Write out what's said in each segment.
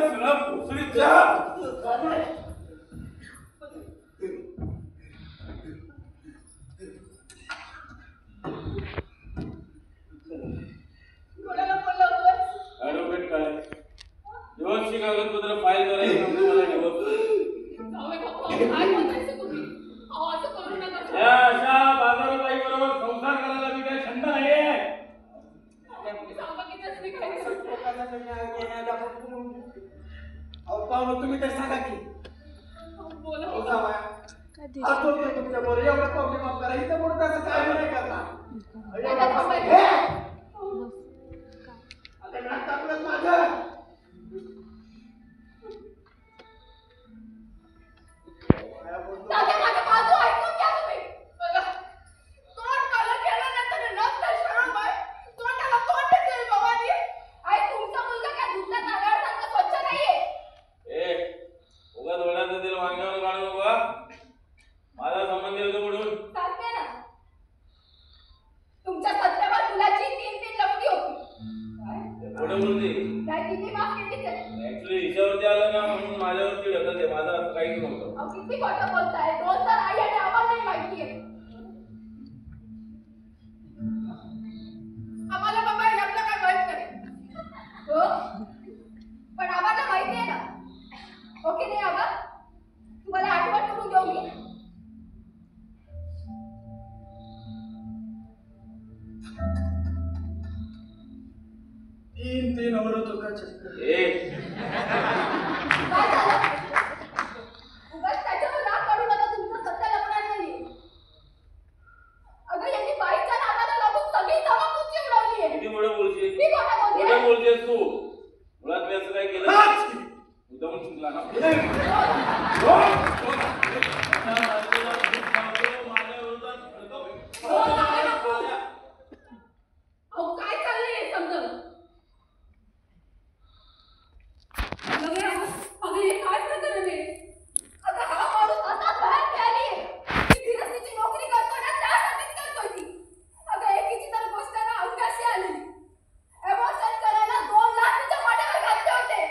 सुना भोसडीच्या ऍडव्होकेट काय डिव्होर्सची कागदपत्र फाईल करायची नव्हती मला डिव्होर्स या अशा बाजारबाई बरोबर संसार करायला मी काही छंद नाहीये तुम्ही तर सांगा की तुमच्या बरोबर एवढा प्रॉब्लेम आपल्याला इथं म्हणून असं काय नाही करणार माझं माझा संबंध येतो म्हणून तुमच्या सत्यावर मुलाची 3-3 लफडी होती पुढे बोलते काय किती माफ केली ते ऍक्च्युली हिच्यावरती आलं ना म्हणून माझ्यावरती ढकलते माझं असं काहीच नव्हतं किती खोटं बोलताय 2 तर आई आणि आम्हाला नाही माहितीये आम्हाला बाबा यातलं काय माहित नाही हो पण आम्हाला माहितीये ना ओके नाही आबा तुम्हाला आठवण करून देऊ मी 3 औरत का चक्कर काय झालं उगाच त्याच्यावर राग काढू नका तुमचं सत्य लपणार नाहीये अगं यांनी बाईच्या नादाला लागून सगळी जमा तुमची उडवलीये किती मोठं बोलशील मी कोणा बोलते मोठं बोलतेस तू मुळात मी असं काय केलं मुद्दामून चुकला ना काय चाललंय हे समजून अगं हे काय प्रकरण आहे अगं हा माणूस असा बाहेर खेळालीये की फिरस्तीची नोकरी करतो ना त्यासाठीच करतोय ती अगं एकीची तर गोष्ट ना अंगाशी आलेली एमोशन करायला 2 लाख तिच्या माड्यावर घातले होते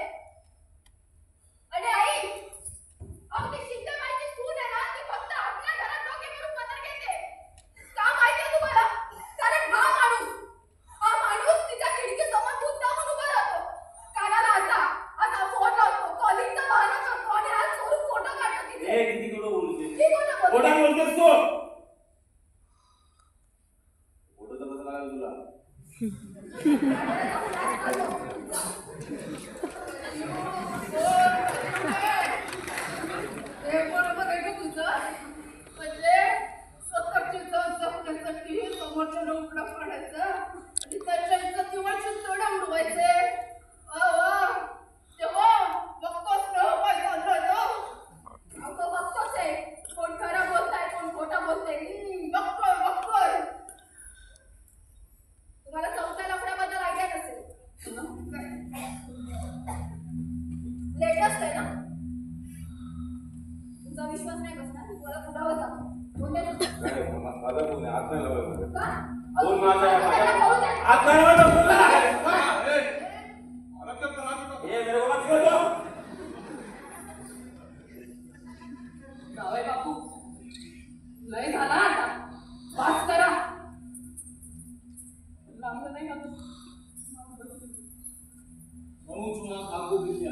आणि आई अगदी शिंदेबाईची सून आहे ना ती फक्त आपल्या घरात डोके भरून पदर घेते का माहितीये तुम्हाला कारण हा माणूस तिच्या खिडकीसमोर मुद्दामून उभा राहतो कानाला असा फोन लावतो कॉलिंगचा बहाणा करतो आणि हात सोडून फोटो काढतो तिथे किती कुठं बोलतेस ती कोण बोलते खोटं बोलतेस तू फोटोचं कसं लागेल तुला हे बरोबर आहे का तुझं म्हणजे स्वतःची जात जपण्यासाठी समोरच्या लोकला पाडायचं आणि त्याच्या इज्जतीवर चिंचोडे उडवायचे बघतोस ना काय चाललंय अगं बघतोच आहे कोण खरं बोलताय कोण खोटं बोलतंय बघतोय तुम्हाला चौथ्या लफड्याबद्दल आयडिया नसेल लेटेस्ट आहे ना तुमचा विश्वास नाही बसणार तुम्हाला पुरावा जातो बोलते माझा फोन आहे हात नाही लावायचा का फोन माझा आहे हात नाही लावायचा फोन ये मेरे को मत छोड़ दो जावई बापू लय झाला आता वाच करा लांब नाही का म्हणून तुला सांगू दिली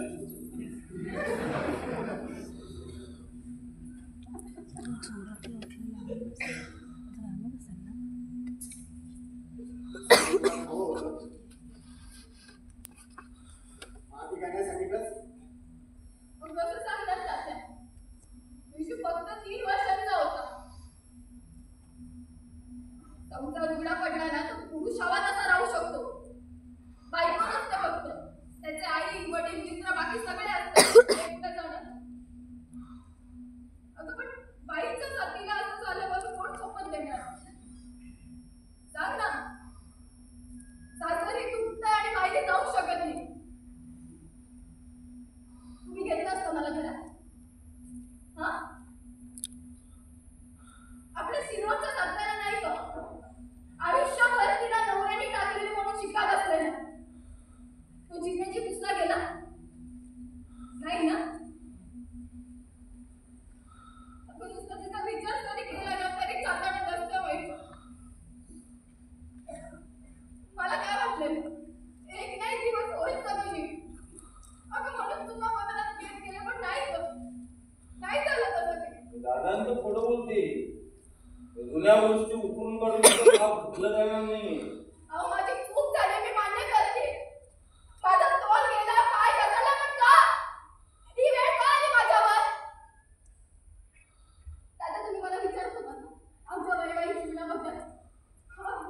नाही ना? अगं नुसतं तिचा विचार जरी केला ना तरी चालताना दस्त व्हायचं. मला काय वाटलेलं एक नाही दिवस होईल कमी अगं म्हणून तुला मनात घेत गेले पण नाही झालं तसं ते. दादांचं खोटं बोलते. जुन्या गोष्टी उकरून काढून फुटलं जाणार नाही. अहो माझी चूक झाली मी मान्य करते. माझा तोल गेला पाय घसरला पण का? ही वेळ का आली माझ्यावर? दादा तुम्ही मला विचारत होता ना आमच्या वैवाहिक जीवनाबद्दल.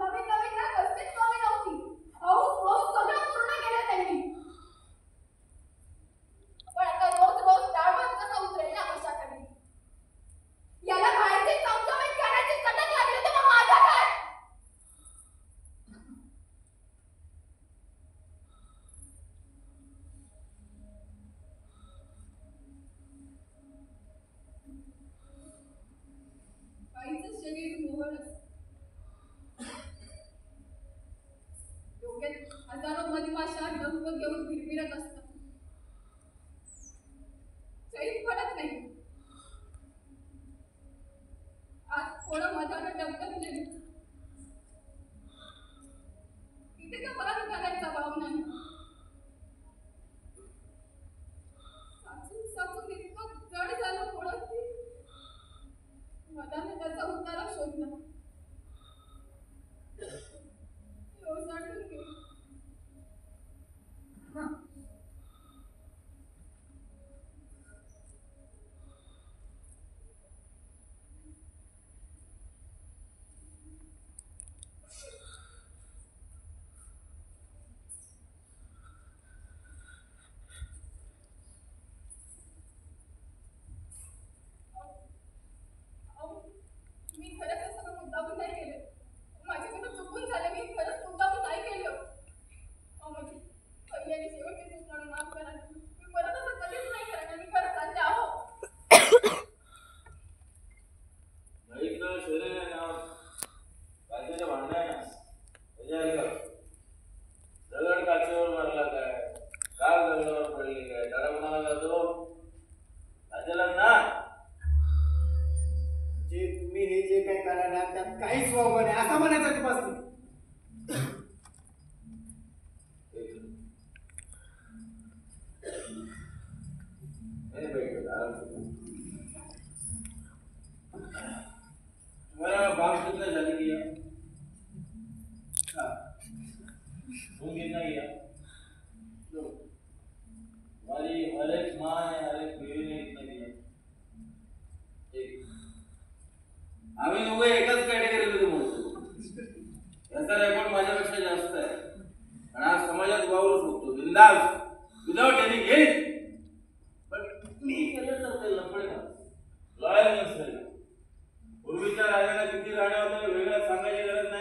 नवीन नवीन ना कसलीच कमी नव्हती. अहो सगळं पूर्ण केलं त्यांनी. पण आता रोज रोज डाळभात कसा उतरेल ना कशाकडे? याला बाहेरचे चमचमीत करायची सटक लागली तर मग माझा काय? बाईचं शरीर मोहन असतं. डोक्यात हजारो मधमाशा डंक घेऊन फिरफिरत असतात. चैन पडत नाही. आज थोडं मधानं डबडबलेलं. तिथे का बाहेर घालायचा भाव नाही. साचून इतकं जड झालं थोडं की मधानं त्याचा उतारा शोधला. ओसाडून गेली. मी खरंच हे सगळं मुद्दामून नाही केलं. माझ्याकडून चुकून झालं. मी खरंच मुद्दामून नाही केलं. माझी पहिली आणि शेवटची चूक म्हणून माफ करा. मी परत असं कधीच नाही करणार. मी खरंच चालते आहो. बाईचं शरीर आहे ना काचेच्या भांड्या दगड काचेवर मारला काय, काल दगडावर पडली काय, त्याला म्हणाला जातो काचेला ना. जे तुम्ही हे जे काही करायला त्यात काहीच वाव नाही असं म्हणायचं तुम्हाला. तुम्हारा बाप कितना शादी किया? तुम कितना किया? हमारी हर एक माँ ने हर एक बीवी ने कितना किया? एक. आम्ही दोघे एकाच कॅटेगरीमध्ये मोडतो. याचा रेकॉर्ड माझ्यापेक्षा जास्त आहे आणि आज समाजात वावरू शकतो बिंदास विदाउट एनी गिल्ट.